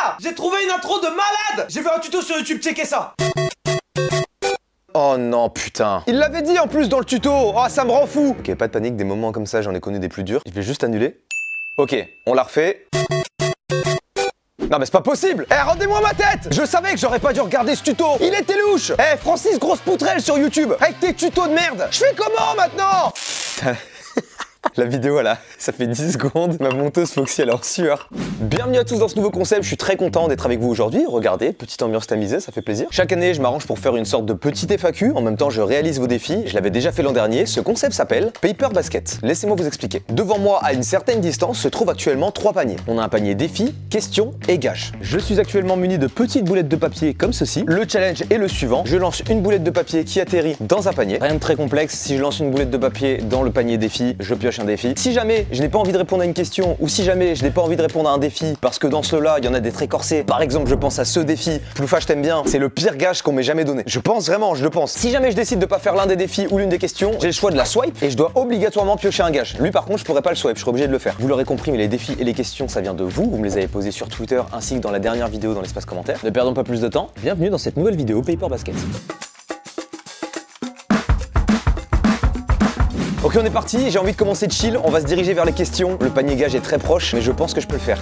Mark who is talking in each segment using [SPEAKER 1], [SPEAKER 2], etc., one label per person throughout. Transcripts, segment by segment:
[SPEAKER 1] gars, j'ai trouvé une intro de malade. J'ai vu un tuto sur YouTube, checkez ça.
[SPEAKER 2] Oh non, putain. Il l'avait dit en plus dans le tuto. Oh, ça me rend fou. Ok, pas de panique, des moments comme ça, j'en ai connu des plus durs. Je vais juste annuler. Ok, on la refait. Non mais c'est pas possible. Eh, rendez-moi ma tête. Je savais que j'aurais pas dû regarder ce tuto. Il était louche. Eh, Francis grosse poutrelle sur YouTube avec tes tutos de merde. Je fais comment maintenant? La vidéo, là, ça fait 10 secondes, ma monteuse Foxy, elle est en sueur. Bienvenue à tous dans ce nouveau concept, je suis très content d'être avec vous aujourd'hui. Regardez, petite ambiance tamisée, ça fait plaisir. Chaque année, je m'arrange pour faire une sorte de petite FAQ, en même temps je réalise vos défis. Je l'avais déjà fait l'an dernier, ce concept s'appelle Paper Basket. Laissez-moi vous expliquer. Devant moi, à une certaine distance, se trouvent actuellement 3 paniers. On a un panier défi, question et gage. Je suis actuellement muni de petites boulettes de papier comme ceci. Le challenge est le suivant, je lance une boulette de papier qui atterrit dans un panier. Rien de très complexe, si je lance une boulette de papier dans le panier défi, je pioche un défi. Si jamais je n'ai pas envie de répondre à une question ou si jamais je n'ai pas envie de répondre à un défi parce que dans ceux-là il y en a des très corsés, par exemple je pense à ce défi, Plouffa je t'aime bien, c'est le pire gage qu'on m'ait jamais donné. Je pense vraiment, je le pense. Si jamais je décide de pas faire l'un des défis ou l'une des questions, j'ai le choix de la swipe et je dois obligatoirement piocher un gage. Lui par contre je pourrais pas le swipe, je serais obligé de le faire. Vous l'aurez compris, mais les défis et les questions ça vient de vous, vous me les avez posés sur Twitter ainsi que dans la dernière vidéo dans l'espace commentaire. Ne perdons pas plus de temps, bienvenue dans cette nouvelle vidéo Paper Basket. Ok, on est parti, j'ai envie de commencer chill, on va se diriger vers les questions. Le panier gage est très proche, mais je pense que je peux le faire.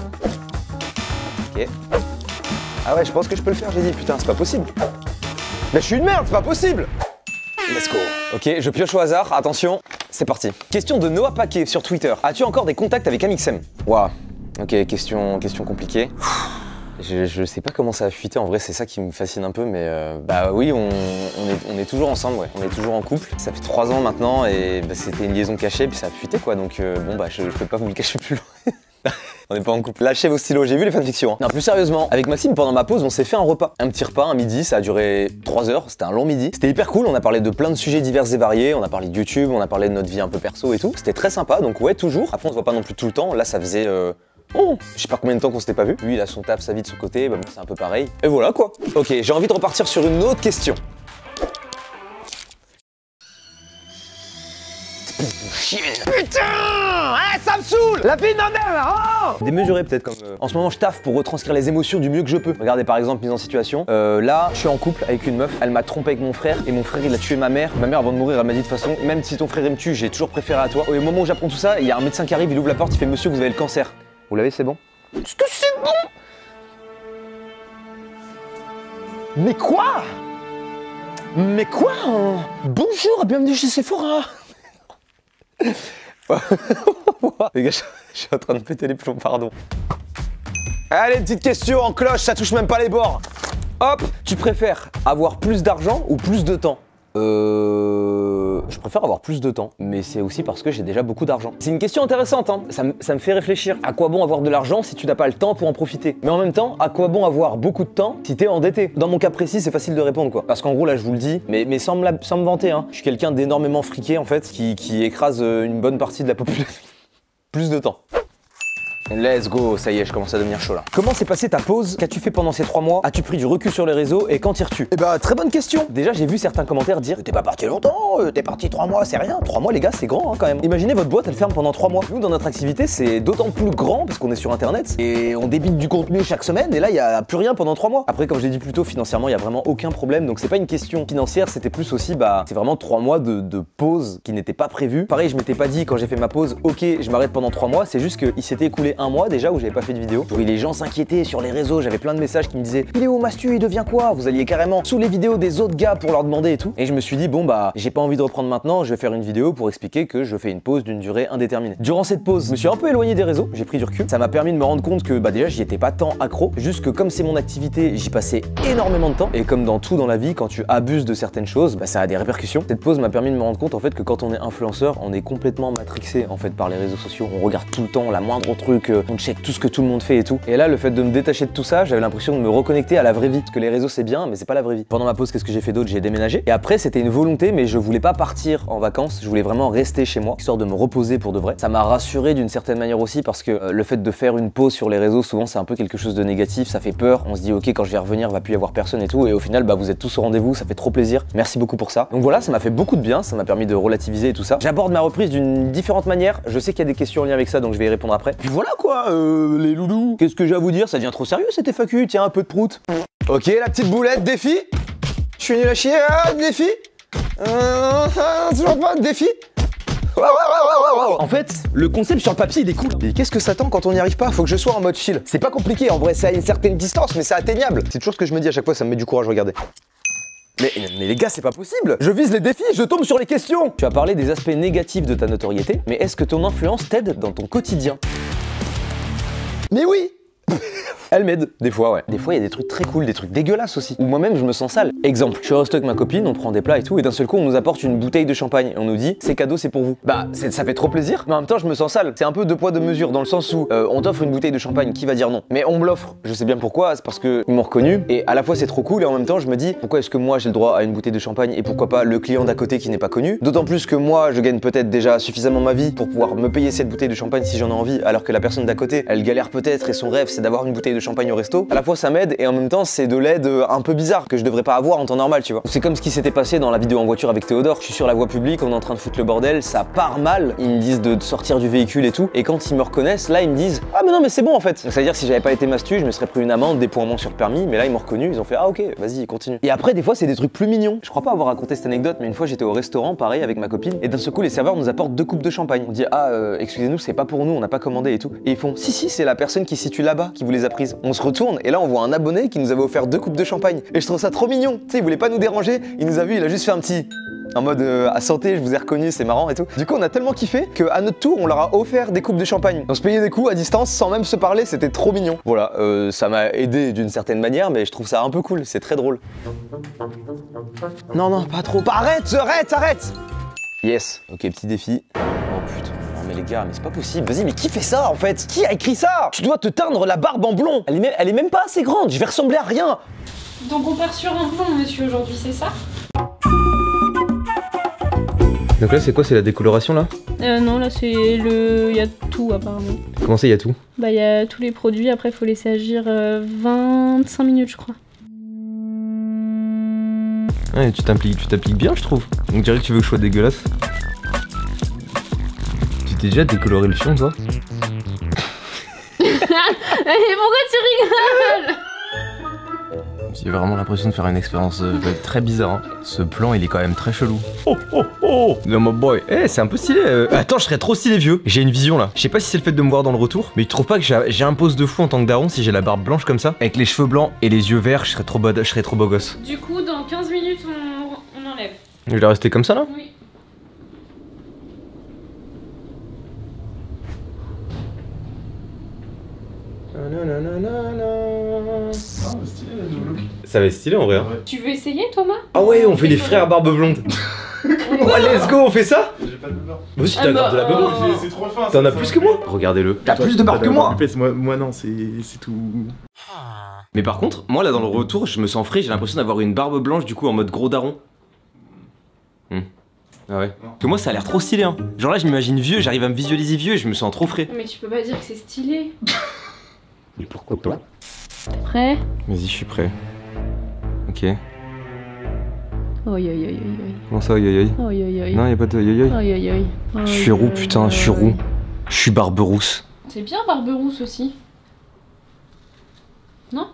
[SPEAKER 2] Ok. Ah ouais, je pense que je peux le faire, j'ai dit, putain, c'est pas possible. Mais je suis une merde, c'est pas possible. Let's go. Ok, je pioche au hasard, attention, c'est parti. Question de Noah Paquet sur Twitter. As-tu encore des contacts avec Amixem? Waouh. Ok, question compliquée. Je sais pas comment ça a fuité, en vrai c'est ça qui me fascine un peu, mais bah oui, on est toujours ensemble, ouais. On est toujours en couple. Ça fait 3 ans maintenant et bah, c'était une liaison cachée puis ça a fuité quoi, donc bon bah je peux pas vous le cacher plus loin. On n'est pas en couple. Lâchez vos stylos, j'ai vu les fanfictions. Hein. Non, plus sérieusement, avec Maxime pendant ma pause on s'est fait un repas. Un petit repas, un midi, ça a duré 3 heures, c'était un long midi. C'était hyper cool, on a parlé de plein de sujets divers et variés, on a parlé de YouTube, on a parlé de notre vie un peu perso et tout. C'était très sympa, donc ouais toujours. Après on se voit pas non plus tout le temps, là ça faisait... Oh, je sais pas combien de temps qu'on s'était pas vu. Lui il a son taf, sa vie de son côté, bah moi c'est un peu pareil. Et voilà quoi. Ok, j'ai envie de repartir sur une autre question. Putain, ça me saoule. La vie de ma mère là, oh. Démesuré peut-être comme... En ce moment je taffe pour retranscrire les émotions du mieux que je peux. Regardez par exemple mise en situation. Là, je suis en couple avec une meuf, elle m'a trompé avec mon frère et mon frère il a tué ma mère. Ma mère avant de mourir elle m'a dit de toute façon, même si ton frère il me tue, j'ai toujours préféré à toi. Au moment où j'apprends tout ça, il y a un médecin qui arrive, il ouvre la porte, il fait monsieur vous avez le cancer. Vous l'avez, c'est bon? Est-ce que c'est bon? Mais quoi? Mais quoi? Bonjour, bienvenue chez Sephora. Les gars, je suis en train de péter les plombs, pardon. Allez, petite question en cloche, ça touche même pas les bords. Hop, tu préfères avoir plus d'argent ou plus de temps? Je préfère avoir plus de temps, mais c'est aussi parce que j'ai déjà beaucoup d'argent. C'est une question intéressante, hein. Ça me fait réfléchir. À quoi bon avoir de l'argent si tu n'as pas le temps pour en profiter? Mais en même temps, à quoi bon avoir beaucoup de temps si t'es endetté? Dans mon cas précis, c'est facile de répondre quoi. Parce qu'en gros, là, je vous le dis, mais sans me vanter, hein. Je suis quelqu'un d'énormément friqué en fait, qui écrase une bonne partie de la population. Plus de temps. Let's go, ça y est, je commence à devenir chaud là. Comment s'est passée ta pause? Qu'as-tu fait pendant ces 3 mois? As-tu pris du recul sur les réseaux et quand tires-tu? Eh bah, très bonne question. Déjà, j'ai vu certains commentaires dire t'es pas parti longtemps, t'es parti 3 mois, c'est rien. 3 mois, les gars, c'est grand hein, quand même. Imaginez votre boîte, elle ferme pendant 3 mois. Nous, dans notre activité, c'est d'autant plus grand parce qu'on est sur internet et on débite du contenu chaque semaine et là, il y a plus rien pendant 3 mois. Après, comme je l'ai dit plus tôt, financièrement, il y a vraiment aucun problème. Donc, c'est pas une question financière, c'était plus aussi, bah, c'est vraiment 3 mois de pause qui n'était pas prévu. Pareil, je m'étais pas dit quand j'ai fait ma pause, ok, je m'arrête pendant 3 mois. C'est juste qu'il s'était écoulé 1 mois déjà où j'avais pas fait de vidéo. Et les gens s'inquiétaient sur les réseaux, j'avais plein de messages qui me disaient il est où Mastu, il devient quoi? Vous alliez carrément sous les vidéos des autres gars pour leur demander et tout. Et je me suis dit bon bah j'ai pas envie de reprendre maintenant, je vais faire une vidéo pour expliquer que je fais une pause d'une durée indéterminée. Durant cette pause, je me suis un peu éloigné des réseaux, j'ai pris du recul. Ça m'a permis de me rendre compte que bah déjà j'y étais pas tant accro, juste que comme c'est mon activité, j'y passais énormément de temps. Et comme dans tout dans la vie, quand tu abuses de certaines choses, bah ça a des répercussions. Cette pause m'a permis de me rendre compte en fait que quand on est influenceur, on est complètement matrixé en fait par les réseaux sociaux. On regarde tout le temps la moindre truc, on check tout ce que tout le monde fait et tout. Et là, le fait de me détacher de tout ça, j'avais l'impression de me reconnecter à la vraie vie. Parce que les réseaux, c'est bien, mais c'est pas la vraie vie. Pendant ma pause, qu'est-ce que j'ai fait d'autre? J'ai déménagé. Et après, c'était une volonté, mais je voulais pas partir en vacances. Je voulais vraiment rester chez moi, histoire de me reposer pour de vrai. Ça m'a rassuré d'une certaine manière aussi, parce que le fait de faire une pause sur les réseaux, souvent, c'est un peu quelque chose de négatif. Ça fait peur. On se dit, ok, quand je vais revenir, va plus y avoir personne et tout. Et au final, bah, vous êtes tous au rendez-vous. Ça fait trop plaisir. Merci beaucoup pour ça. Donc voilà, ça m'a fait beaucoup de bien. Ça m'a permis de relativiser et tout ça. J'aborde ma reprise d'une différente manière. Je sais qu'il y a des questions en lien avec ça, donc je vais y répondre après. Puis voilà quoi, les loulous. Qu'est-ce que j'ai à vous dire? Ça devient trop sérieux cette FAQ, tiens un peu de prout. Ok, la petite boulette, défi. Je suis nul à chier, défi. Toujours pas de défi. En fait, le concept sur le papier il est cool. Et qu'est-ce que ça tend quand on n'y arrive pas? Faut que je sois en mode chill. C'est pas compliqué, en vrai c'est à une certaine distance, mais c'est atteignable. C'est toujours ce que je me dis à chaque fois, ça me met du courage, regardez. Mais les gars, c'est pas possible. Je vise les défis, je tombe sur les questions. Tu as parlé des aspects négatifs de ta notoriété, mais est-ce que ton influence t'aide dans ton quotidien? Mais oui. Elle m'aide, des fois ouais. Des fois il y a des trucs très cool, des trucs dégueulasses aussi. Ou moi-même je me sens sale. Exemple, je suis au resto avec ma copine, on prend des plats et tout, et d'un seul coup on nous apporte une bouteille de champagne. Et on nous dit, c'est cadeau, c'est pour vous. Bah ça fait trop plaisir, mais en même temps je me sens sale. C'est un peu deux poids deux mesures, dans le sens où on t'offre une bouteille de champagne, qui va dire non? Mais on me l'offre, je sais bien pourquoi, c'est parce qu'ils m'ont reconnu, et à la fois c'est trop cool, et en même temps je me dis, pourquoi est-ce que moi j'ai le droit à une bouteille de champagne, et pourquoi pas le client d'à côté qui n'est pas connu? D'autant plus que moi je gagne peut-être déjà suffisamment ma vie pour pouvoir me payer cette bouteille de champagne si j'en ai envie, alors que la personne d'à côté, elle galère peut-être, et son rêve c'est d'avoir une bouteille de champagne au resto. À la fois ça m'aide et en même temps c'est de l'aide un peu bizarre que je devrais pas avoir en temps normal, tu vois. C'est comme ce qui s'était passé dans la vidéo en voiture avec Théodore. Je suis sur la voie publique, on est en train de foutre le bordel, ça part mal. Ils me disent de sortir du véhicule et tout. Et quand ils me reconnaissent, là ils me disent ah mais non mais c'est bon en fait. Ça veut dire que si j'avais pas été mastu, je me serais pris une amende, des points en moins sur le permis. Mais là ils m'ont reconnu, ils ont fait ah ok vas-y continue. Et après des fois c'est des trucs plus mignons. Je crois pas avoir raconté cette anecdote, mais une fois j'étais au restaurant pareil avec ma copine et d'un seul coup les serveurs nous apportent 2 coupes de champagne. On dit ah excusez-nous c'est pas pour nous, on n'a pas commandé et tout. Et ils font si c'est la personne qui se situe là-bas qui vous les a prises. On se retourne et là on voit un abonné qui nous avait offert 2 coupes de champagne. Et je trouve ça trop mignon. Tu sais, il voulait pas nous déranger. Il nous a vu, il a juste fait un petit. En mode à santé, je vous ai reconnu, c'est marrant et tout. Du coup, on a tellement kiffé qu'à notre tour, on leur a offert des coupes de champagne. On se payait des coups à distance sans même se parler, c'était trop mignon. Voilà, ça m'a aidé d'une certaine manière, mais je trouve ça un peu cool, c'est très drôle. Non, pas trop. Arrête. Yes, ok, petit défi. Oh putain. Mais les gars, mais c'est pas possible. Vas-y, mais qui fait ça en fait? Qui a écrit ça? Tu dois te teindre la barbe en blond. Elle est même pas assez grande. Je vais ressembler à rien.
[SPEAKER 3] Donc on part sur un blond, monsieur, aujourd'hui, c'est ça?
[SPEAKER 2] Donc là, c'est quoi? C'est la décoloration là?
[SPEAKER 3] Non, là c'est le... il y a tout apparemment.
[SPEAKER 2] Comment ça, il y a tout?
[SPEAKER 3] Bah il y a tous les produits, après faut laisser agir 25 minutes je crois.
[SPEAKER 2] Ouais, tu t'appliques bien je trouve. On dirait que tu veux que je sois dégueulasse. Tu t'es déjà décoloré le fion toi?
[SPEAKER 3] Et pourquoi tu rigoles?
[SPEAKER 2] J'ai vraiment l'impression de faire une expérience très bizarre. Hein. Ce plan il est quand même très chelou. Oh no my boy. Eh c'est un peu stylé. Attends je serais trop stylé vieux. J'ai une vision là. Je sais pas si c'est le fait de me voir dans le retour, mais tu trouves pas que j'ai un pose de fou en tant que daron si j'ai la barbe blanche comme ça? Avec les cheveux blancs et les yeux verts, je serais trop beau gosse.
[SPEAKER 3] Du coup dans 15 minutes on enlève.
[SPEAKER 2] Je vais rester comme ça là?
[SPEAKER 3] Oui.
[SPEAKER 2] Ça va être stylé en vrai. Hein.
[SPEAKER 3] Tu veux essayer Thomas?
[SPEAKER 2] Ah ouais, on fait les frères barbe blonde. Ouais, let's go, on fait ça?
[SPEAKER 4] J'ai pas de barbe.
[SPEAKER 2] Moi aussi, t'as de la barbe blonde.
[SPEAKER 4] C'est trop fin.
[SPEAKER 2] T'en as plus que moi? Regardez-le. T'as plus de barbe que moi.
[SPEAKER 4] Moi non, c'est tout.
[SPEAKER 2] Mais par contre, moi là dans le retour, je me sens frais, j'ai l'impression d'avoir une barbe blanche du coup en mode gros daron. Ah ouais. Parce que moi ça a l'air trop stylé hein. Genre là je m'imagine vieux, j'arrive à me visualiser vieux et je me sens trop frais.
[SPEAKER 3] Mais tu peux pas dire que c'est stylé.
[SPEAKER 2] Mais pourquoi pas?
[SPEAKER 3] T'es prêt?
[SPEAKER 2] Vas-y, je suis prêt. Ok.
[SPEAKER 3] Oi.
[SPEAKER 2] Comment ça, oi? Non, y'a pas de oi. Je suis roux, putain, je suis roux. Je suis barbe rousse.
[SPEAKER 3] C'est bien barbe rousse aussi. Non?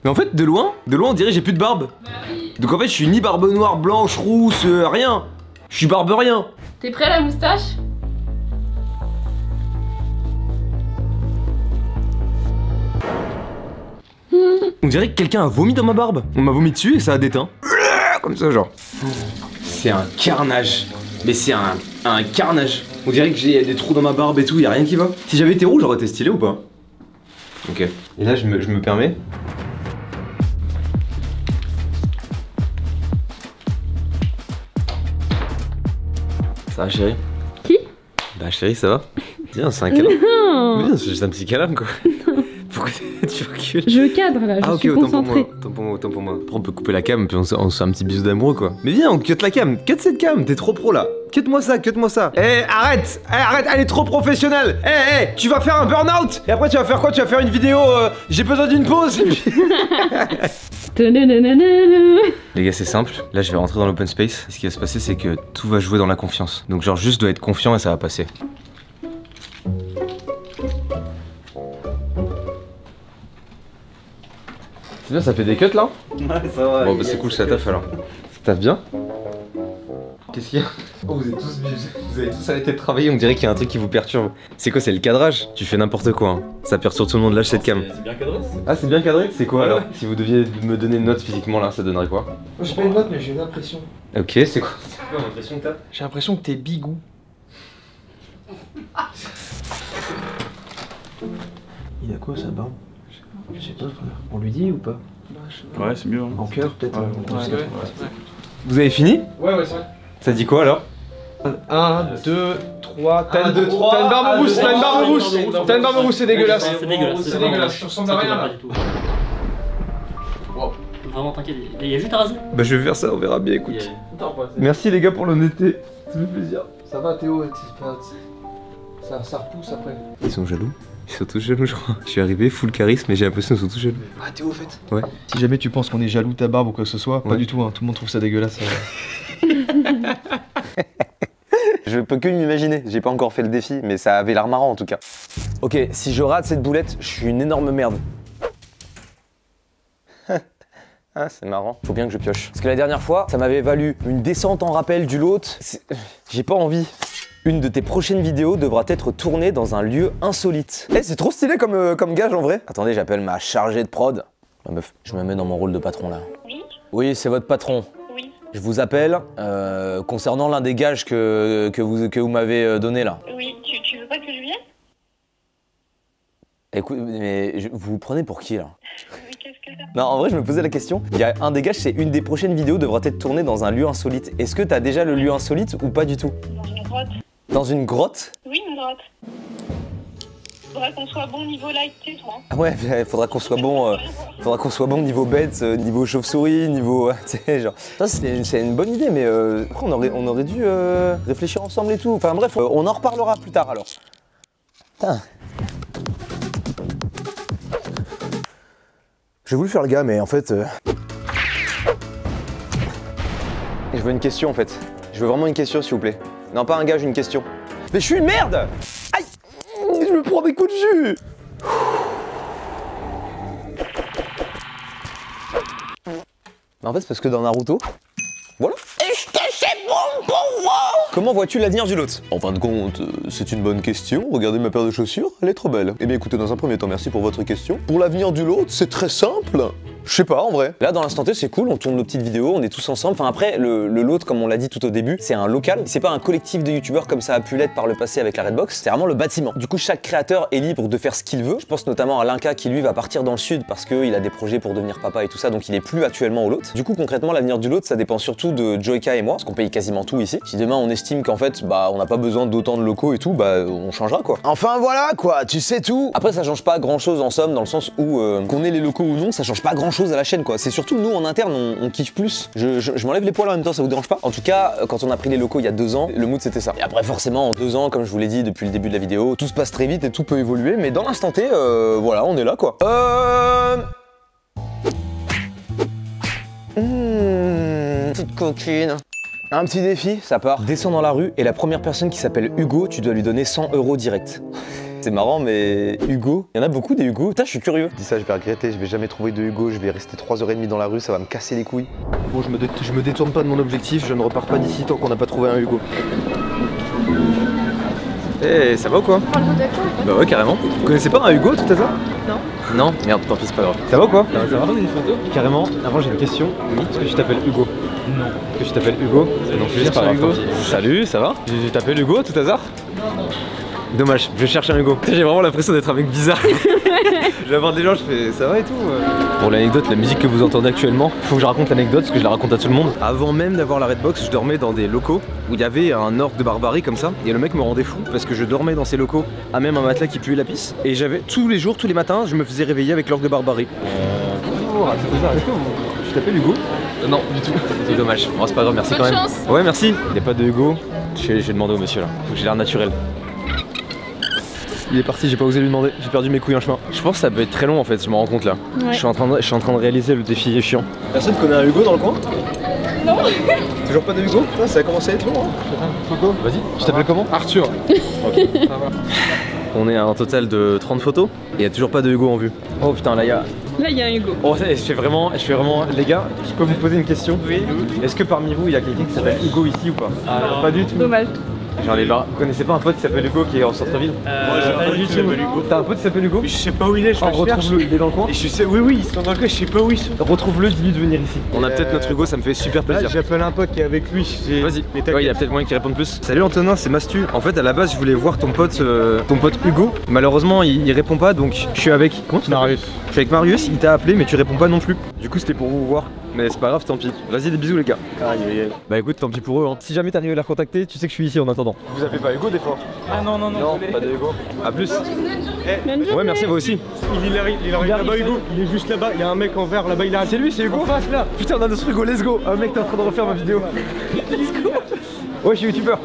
[SPEAKER 2] Mais en fait, de loin on dirait j'ai plus de barbe.
[SPEAKER 3] Bah oui.
[SPEAKER 2] Donc en fait, je suis ni barbe noire, blanche, rousse, rien. Je suis barbe rien.
[SPEAKER 3] T'es prêt à la moustache?
[SPEAKER 2] On dirait que quelqu'un a vomi dans ma barbe. On m'a vomi dessus et ça a déteint. Comme ça, genre. C'est un carnage. Mais c'est un carnage. On dirait que j'ai des trous dans ma barbe et tout, y a rien qui va. Si j'avais été roux, j'aurais été stylé ou pas? Ok. Et là, je me permets. Ça va, chérie?
[SPEAKER 3] Qui?
[SPEAKER 2] Bah, chérie, ça va? Viens, c'est un câlin.
[SPEAKER 3] Non.
[SPEAKER 2] Viens, c'est juste un petit câlin, quoi. Pourquoi tu recules?
[SPEAKER 3] Je cadre là, je suis concentrée.
[SPEAKER 2] Autant pour moi. Après on peut couper la cam puis on se fait un petit bisou d'amoureux quoi. Mais viens on cut la cam, cut cette cam, t'es trop pro là. Cut-moi ça. Eh arrête, elle est trop professionnelle. Eh tu vas faire un burn-out. Et après tu vas faire quoi? Tu vas faire une vidéo j'ai besoin d'une pause. Les gars c'est simple, là je vais rentrer dans l'open space. Et ce qui va se passer c'est que tout va jouer dans la confiance. Donc genre juste dois être confiant et ça va passer. C'est bien, ça fait des cuts là?
[SPEAKER 5] Ouais, ça va.
[SPEAKER 2] Bon bah c'est cool, ça taffe alors. Ça taffe bien? Qu'est-ce qu'il y a? Oh, vous avez tous arrêté de travailler, on dirait qu'il y a un truc qui vous perturbe. C'est quoi, c'est le cadrage? Tu fais n'importe quoi, hein. Ça perturbe tout le monde, lâche cette cam.
[SPEAKER 5] C'est bien cadré.
[SPEAKER 2] Ah, c'est bien cadré? C'est quoi alors? Si vous deviez me donner une note physiquement là, ça donnerait quoi?
[SPEAKER 4] Moi j'ai pas une note mais j'ai une impression.
[SPEAKER 2] Ok, c'est quoi l'impression que t'as?
[SPEAKER 4] J'ai l'impression que t'es bigou. Il a quoi sa barbe? Je sais pas frère. On lui dit ou pas?
[SPEAKER 5] Ouais, c'est mieux.
[SPEAKER 4] En cœur peut-être?
[SPEAKER 2] Vous avez fini?
[SPEAKER 4] Ouais c'est vrai.
[SPEAKER 2] Ça dit quoi alors?
[SPEAKER 4] 1, 2, 3,
[SPEAKER 2] Un, deux, trois.
[SPEAKER 4] t'as une barbe rousse, t'as une barbe rousse, t'as une barbe rousse, c'est dégueulasse.
[SPEAKER 6] C'est dégueulasse.
[SPEAKER 4] C'est dégueulasse, tu ressembles à rien là.
[SPEAKER 6] Vraiment, t'inquiète, il y a juste à raser.
[SPEAKER 2] Bah je vais faire ça, on verra bien, écoute. Merci les gars pour l'honnêteté, ça fait plaisir.
[SPEAKER 4] Ça va Théo, ça repousse après.
[SPEAKER 2] Ils sont jaloux? Ils sont tous jaloux je crois. Je suis arrivé full charisme et j'ai l'impression qu'ils sont tous jaloux.
[SPEAKER 4] Ah Théo au fait?
[SPEAKER 2] Ouais.
[SPEAKER 4] Si jamais tu penses qu'on est jaloux de ta barbe ou quoi que ce soit,
[SPEAKER 2] Ouais.
[SPEAKER 4] pas du tout hein, tout le monde trouve ça dégueulasse.
[SPEAKER 2] Je peux que m'imaginer, j'ai pas encore fait le défi, mais ça avait l'air marrant en tout cas. Ok, si je rate cette boulette, je suis une énorme merde. Ah, c'est marrant. Faut bien que je pioche. Parce que la dernière fois, ça m'avait valu une descente en rappel du lot. J'ai pas envie. Une de tes prochaines vidéos devra être tournée dans un lieu insolite. Eh, c'est trop stylé comme gage en vrai. Attendez, j'appelle ma chargée de prod. La meuf, je me mets dans mon rôle de patron là.
[SPEAKER 7] Oui,
[SPEAKER 2] Oui, c'est votre patron.
[SPEAKER 7] oui,
[SPEAKER 2] Je vous appelle concernant l'un des gages que vous m'avez donné là.
[SPEAKER 7] oui. Tu veux pas que je vienne?
[SPEAKER 2] Écoute, mais vous vous prenez pour qui là?
[SPEAKER 7] Oui, qu'est-ce que ça?
[SPEAKER 2] Non, en vrai, je me posais la question. Il y a un des gages, c'est une des prochaines vidéos devra être tournée dans un lieu insolite. Est-ce que t'as déjà le lieu insolite ou pas du tout?
[SPEAKER 7] Dans une grotte.
[SPEAKER 2] Dans une grotte?
[SPEAKER 7] Oui, une grotte. Faudrait qu'on soit bon niveau light, tu sais, toi.
[SPEAKER 2] Ah ouais, il faudra qu'on soit bon, niveau bêtes, niveau chauve-souris, niveau, tu sais, genre. Ça, c'est une bonne idée, mais après, on aurait dû réfléchir ensemble et tout. Enfin bref, on en reparlera plus tard alors. Putain. J'ai voulu faire le gars, mais en fait... Je veux une question en fait. Je veux vraiment une question s'il vous plaît. Non, pas un gage, une question. Mais je suis une merde! Aïe! Je me prends des coups de jus! Mais en fait, c'est parce que dans Naruto... Voilà. Est-ce que c'est bon pour vous? Comment vois-tu l'avenir du lot? En fin de compte, c'est une bonne question. Regardez ma paire de chaussures, elle est trop belle. Eh bien écoutez, dans un premier temps, merci pour votre question. Pour l'avenir du lot, c'est très simple. Je sais pas en vrai. Là dans l'instant T c'est cool, on tourne nos petites vidéos, on est tous ensemble. Enfin après le lot comme on l'a dit tout au début, c'est un local. C'est pas un collectif de youtubeurs comme ça a pu l'être par le passé avec la Redbox. C'est vraiment le bâtiment. Du coup chaque créateur est libre de faire ce qu'il veut. Je pense notamment à Linka qui lui va partir dans le sud parce qu'il a des projets pour devenir papa et tout ça, donc il est plus actuellement au lot. Du coup concrètement l'avenir du lot ça dépend surtout de Joyka et moi, parce qu'on paye quasiment tout ici. Si demain on estime qu'en fait bah on n'a pas besoin d'autant de locaux et tout, bah on changera quoi. Enfin voilà quoi, tu sais tout. Après ça change pas grand chose en somme dans le sens où qu'on ait les locaux ou non, ça change pas grand chose à la chaîne quoi. C'est surtout nous en interne on kiffe plus. Je m'enlève les poils en même temps, ça vous dérange pas? En tout cas quand on a pris les locaux il y a 2 ans, le mood c'était ça. Et après forcément en 2 ans comme je vous l'ai dit depuis le début de la vidéo, tout se passe très vite et tout peut évoluer, mais dans l'instant T voilà on est là quoi. Petite coquine. Un petit défi, ça part. Descends dans la rue et la première personne qui s'appelle Hugo, tu dois lui donner 100 € direct. C'est marrant, mais Hugo, il y en a beaucoup des Hugo. Putain, je suis curieux. Je dis ça, je vais regretter, je vais jamais trouver de Hugo, je vais rester 3h30 dans la rue, ça va me casser les couilles. Bon, je me détourne pas de mon objectif, je ne repars pas d'ici tant qu'on n'a pas trouvé un Hugo. Eh, ça va ou quoi? Bah ouais, carrément. Vous connaissez pas un Hugo tout à l'heure? Non. Non? Merde, tant pis, c'est pas grave. Ça va ou quoi? Ça va prendre une photo? Carrément. Avant, j'ai une question. Oui. Est-ce que tu t'appelles Hugo? Non. Est-ce que tu t'appelles Hugo? Non plus, c'est pas grave. Hugo. Salut, ça va? Tu t'appelles Hugo tout hasard? Non. Dommage, je cherche un Hugo. J'ai vraiment l'impression d'être un mec bizarre. Je vais avoir des gens, je fais ça va et tout. Pour l'anecdote, la musique que vous entendez actuellement, faut que je raconte l'anecdote parce que je la raconte à tout le monde. Avant même d'avoir la Redbox, je dormais dans des locaux où il y avait un orc de barbarie comme ça. Et le mec me rendait fou parce que je dormais dans ces locaux à même un matelas qui puait la pisse. Et j'avais tous les jours, tous les matins, je me faisais réveiller avec l'orc de barbarie. Bonjour, est-ce que tu t'appelles Hugo? Non, du tout. C'est dommage. Bon, c'est pas grave, merci quand même. Chance. Ouais, merci. Il n'y a pas de Hugo. J'ai demandé au monsieur là. Faut que j'ai l'air naturel. Il est parti, j'ai pas osé lui demander, j'ai perdu mes couilles en chemin. Je pense que ça peut être très long en fait, je me rends compte là. Ouais. Je suis en train de réaliser le défi chiant. Personne connaît un Hugo dans le coin? Non. Toujours pas de Hugo? Ah, ça a commencé à être long hein. Hugo, vas-y. Tu t'appelles comment? Arthur. Ok. On est à un total de 30 photos et il y a toujours pas de Hugo en vue. Oh putain, là il y a
[SPEAKER 3] Là, il y a un Hugo.
[SPEAKER 4] Oh, je fais vraiment, les gars, je peux vous poser une question? Oui. Est-ce que parmi vous, il y a quelqu'un qui s'appelle Hugo ici ou pas? Ah, pas du tout.
[SPEAKER 3] Dommage.
[SPEAKER 4] J'en ai marre. Vous connaissez pas un pote qui s'appelle Hugo qui est en centre-ville?
[SPEAKER 5] Moi j'ai un pote qui s'appelle Hugo.
[SPEAKER 4] T'as un pote qui s'appelle Hugo?
[SPEAKER 5] Je sais pas où il est, je crois que je cherche.
[SPEAKER 4] Retrouve-le, il est dans le coin?
[SPEAKER 5] Et je sais, oui, ils sont dans le coin, je sais pas où ils sont.
[SPEAKER 4] Retrouve-le, dis-lui de venir ici. On a peut-être notre Hugo, ça me fait super plaisir.
[SPEAKER 5] J'appelle un pote qui est avec lui.
[SPEAKER 4] Vas-y, ouais, il y a peut-être moyen qu'il réponde plus. Salut Antonin, c'est Mastu. En fait, à la base, je voulais voir ton pote Hugo. Malheureusement, il répond pas, donc je suis avec. Comment tu Marius. Je suis avec Marius, il t'a appelé, mais tu réponds pas non plus. Du coup, c'était pour vous voir. Mais c'est pas grave, tant pis. Vas-y, des bisous les gars. Aïe aïe aïe. Bah écoute, tant pis pour eux. Hein. Si jamais t'arrives à les recontacter, tu sais que je suis ici en attendant. Vous appelez pas Hugo des fois? Ah non, pas de Hugo. A plus. Ouais, merci à vous aussi.
[SPEAKER 5] Il arrive là-bas, Hugo. Il est juste là-bas. Il y a un mec en vert là-bas. Il a.
[SPEAKER 4] C'est lui, c'est Hugo. En face là. Putain, on a notre Hugo, let's go. Ah mec, t'es en train de refaire ma vidéo. Let's go. Ouais, je suis youtubeur.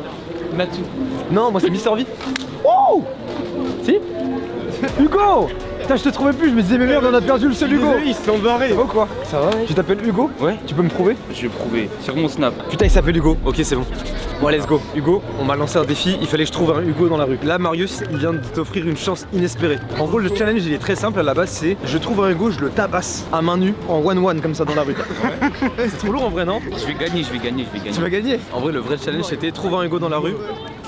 [SPEAKER 4] Mathieu. Non, moi c'est Mister V. Oh. Si. Hugo. Putain, je te trouvais plus, je me disais mais merde, on a perdu le seul Hugo.
[SPEAKER 5] Ils se sont barrés.
[SPEAKER 4] Oh quoi? Ça va mec? Tu t'appelles Hugo? Ouais. Tu peux me prouver?
[SPEAKER 5] Je vais prouver sur mon snap.
[SPEAKER 4] Putain, il s'appelle Hugo. Ok, c'est bon. Bon, let's go. Hugo, on m'a lancé un défi, il fallait que je trouve un Hugo dans la rue. Là, Marius, il vient de t'offrir une chance inespérée. En gros, le challenge, il est très simple à la base, c'est je trouve un Hugo, je le tabasse à main nue en one-one comme ça dans la rue. C'est trop lourd en vrai, non?
[SPEAKER 5] Je vais gagner.
[SPEAKER 4] Tu vas gagner? En vrai, le vrai challenge, c'était trouver un Hugo dans la rue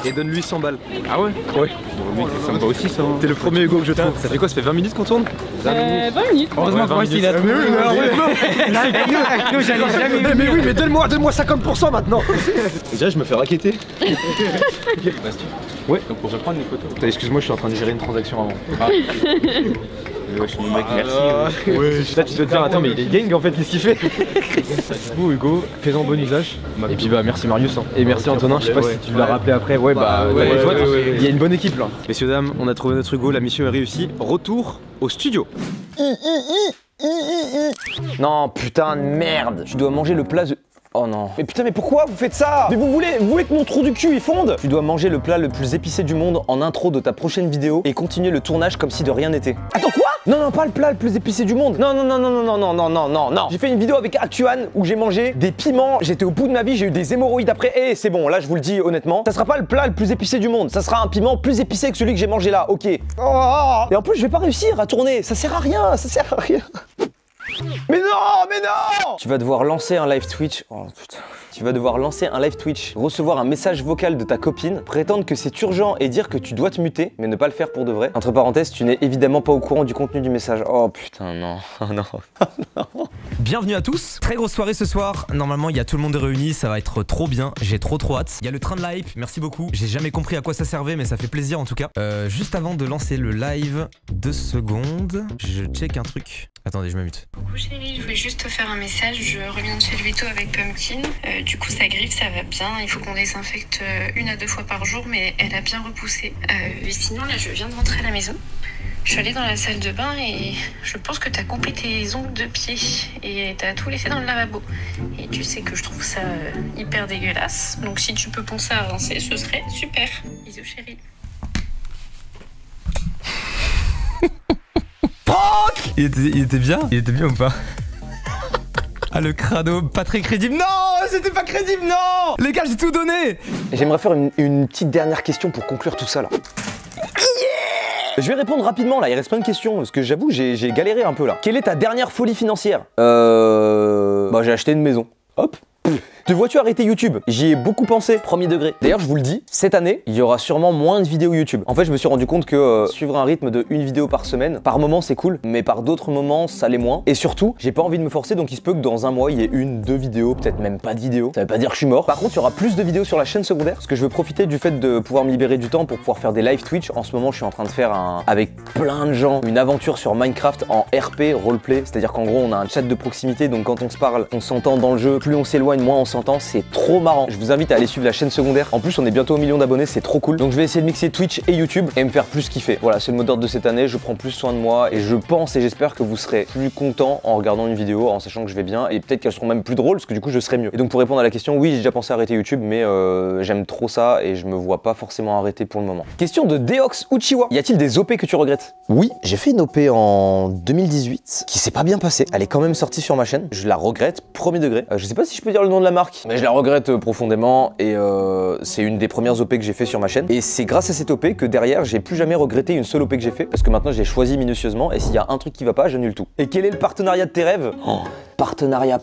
[SPEAKER 4] et donne-lui 100 balles.
[SPEAKER 5] Ah ouais?
[SPEAKER 4] Ouais.
[SPEAKER 5] Mec, c'est sympa aussi ça.
[SPEAKER 4] T'es le premier Hugo que je trouve. Ça fait quoi? Ça fait 20 minutes qu'on tourne?
[SPEAKER 3] 20 minutes.
[SPEAKER 4] Heureusement pour il a trouvé. Mais oui, mais donne-moi 50% maintenant. Déjà, je me fais raqueter. Ouais.
[SPEAKER 5] Donc pour reprendre les photos.
[SPEAKER 4] Excuse-moi, je suis en train de gérer une transaction avant.
[SPEAKER 5] Ah. Ouais, je suis mon mec, merci.
[SPEAKER 4] Ouais, là tu dois te dire, attends, mais il est gang en fait, qu'est-ce qu'il fait? Du coup, Hugo, fais-en bon usage. Et puis bah, merci Marius. Hein. Et merci Antonin, je sais pas si tu l'as rappelé après. Ouais, bah, il y a une bonne équipe là. Messieurs, dames, on a trouvé notre Hugo, la mission est réussie. Retour au studio. Non, putain de merde. Tu dois manger le plat de... Oh non. Mais putain, mais pourquoi vous faites ça? Mais vous voulez que mon trou du cul il fonde? Tu dois manger le plat le plus épicé du monde en intro de ta prochaine vidéo et continuer le tournage comme si de rien n'était. Attends, quoi? Non, pas le plat le plus épicé du monde. Non. J'ai fait une vidéo avec Actuan où j'ai mangé des piments. J'étais au bout de ma vie, j'ai eu des hémorroïdes après. Et c'est bon, là je vous le dis honnêtement, ça sera pas le plat le plus épicé du monde. Ça sera un piment plus épicé que celui que j'ai mangé là, ok. Oh. Et en plus, je vais pas réussir à tourner. Ça sert à rien. Mais non! Tu vas devoir lancer un live Twitch. Oh putain. Tu vas devoir lancer un live Twitch, recevoir un message vocal de ta copine, prétendre que c'est urgent et dire que tu dois te muter, mais ne pas le faire pour de vrai. Entre parenthèses, tu n'es évidemment pas au courant du contenu du message. Oh putain, non. Oh non. Non.
[SPEAKER 8] Bienvenue à tous, très grosse soirée ce soir. Normalement, il y a tout le monde réuni, ça va être trop bien. J'ai trop hâte. Il y a le train de la hype, merci beaucoup. J'ai jamais compris à quoi ça servait, mais ça fait plaisir en tout cas. Juste avant de lancer le live, 2 secondes, je check un truc. Attendez, je me mute.
[SPEAKER 7] Coucou chérie, je voulais juste te faire un message. Je reviens de chez Vito avec Pumpkin. Du coup, sa griffe, ça va bien. Il faut qu'on désinfecte 1 à 2 fois par jour, mais elle a bien repoussé. Et sinon, là, je viens de rentrer à la maison. Je suis allée dans la salle de bain et je pense que t'as coupé tes ongles de pied et t'as tout laissé dans le lavabo. Et tu sais que je trouve ça hyper dégueulasse. Donc si tu peux penser à rincer, ce serait super. Bisous chérie.
[SPEAKER 8] Il était bien? Il était bien ou pas? Ah, le crado, pas très crédible. Non, c'était pas crédible, non! Les gars, j'ai tout donné!
[SPEAKER 2] J'aimerais faire une petite dernière question pour conclure tout ça là. Je vais répondre rapidement là, il reste plein de questions parce que j'avoue j'ai galéré un peu là. Quelle est ta dernière folie financière? Bah j'ai acheté une maison. Hop. Te vois-tu arrêter YouTube? J'y ai beaucoup pensé, premier degré. D'ailleurs, je vous le dis, cette année, il y aura sûrement moins de vidéos YouTube. En fait, je me suis rendu compte que suivre un rythme de 1 vidéo par semaine, par moment c'est cool, mais par d'autres moments, ça l'est moins. Et surtout, j'ai pas envie de me forcer, donc il se peut que dans un mois, il y ait 1, 2 vidéos, peut-être même pas de vidéos. Ça veut pas dire que je suis mort. Par contre, il y aura plus de vidéos sur la chaîne secondaire, parce que je veux profiter du fait de pouvoir me libérer du temps pour pouvoir faire des live Twitch. En ce moment, je suis en train de faire avec plein de gens, une aventure sur Minecraft en RP, roleplay. C'est-à-dire qu'en gros, on a un chat de proximité, donc quand on se parle, on s'entend dans le jeu. Plus on s'éloigne, moins on s'entend. C'est trop marrant. Je vous invite à aller suivre la chaîne secondaire. En plus, on est bientôt au 1 million d'abonnés, c'est trop cool. Donc je vais essayer de mixer Twitch et YouTube et me faire plus kiffer. Voilà, c'est le mot d'ordre de cette année. Je prends plus soin de moi et je pense et j'espère que vous serez plus content en regardant une vidéo, en sachant que je vais bien et peut-être qu'elles seront même plus drôles parce que du coup, je serai mieux. Et donc pour répondre à la question, oui, j'ai déjà pensé à arrêter YouTube, mais j'aime trop ça et je me vois pas forcément arrêter pour le moment. Question de Deox Uchiwa. Y a-t-il des OP que tu regrettes? Oui, j'ai fait une OP en 2018 qui s'est pas bien passée. Elle est quand même sortie sur ma chaîne. Je la regrette, premier degré. Je sais pas si je peux dire le nom de la marque marque, mais je la regrette profondément et c'est une des premières OP que j'ai fait sur ma chaîne. Et c'est grâce à cette OP que derrière, j'ai plus jamais regretté une seule OP que j'ai fait parce que maintenant j'ai choisi minutieusement et s'il y a un truc qui va pas, j'annule tout. Et quel est le partenariat de tes rêves? Partenariat.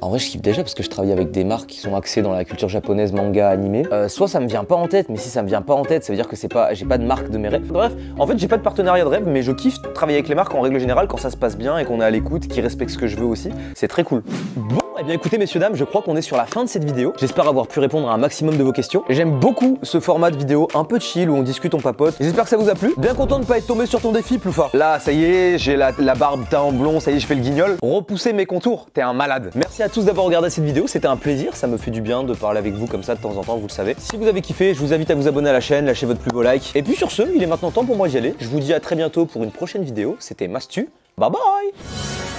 [SPEAKER 2] En vrai, je kiffe déjà parce que je travaille avec des marques qui sont axées dans la culture japonaise, manga, animé. Soit ça me vient pas en tête, mais si ça me vient pas en tête, ça veut dire que j'ai pas de marque de mes rêves. Bref, en fait, j'ai pas de partenariat de rêve, mais je kiffe travailler avec les marques en règle générale quand ça se passe bien et qu'on est à l'écoute, qui respectent ce que je veux aussi. C'est très cool. Bon, eh bien écoutez messieurs dames, je crois qu'on est sur la fin de cette vidéo. J'espère avoir pu répondre à un maximum de vos questions. J'aime beaucoup ce format de vidéo un peu chill où on discute, on papote. J'espère que ça vous a plu. Bien content de pas être tombé sur ton défi, Ploufa. Là, ça y est, j'ai la barbe teint en blond, ça y est, je fais le guignol. Repousser mes contours, t'es un malade. Merci à tous d'avoir regardé cette vidéo, c'était un plaisir, ça me fait du bien de parler avec vous comme ça de temps en temps, vous le savez. Si vous avez kiffé, je vous invite à vous abonner à la chaîne, lâcher votre plus beau like. Et puis sur ce, il est maintenant temps pour moi d'y aller. Je vous dis à très bientôt pour une prochaine vidéo. C'était Mastu. Bye bye.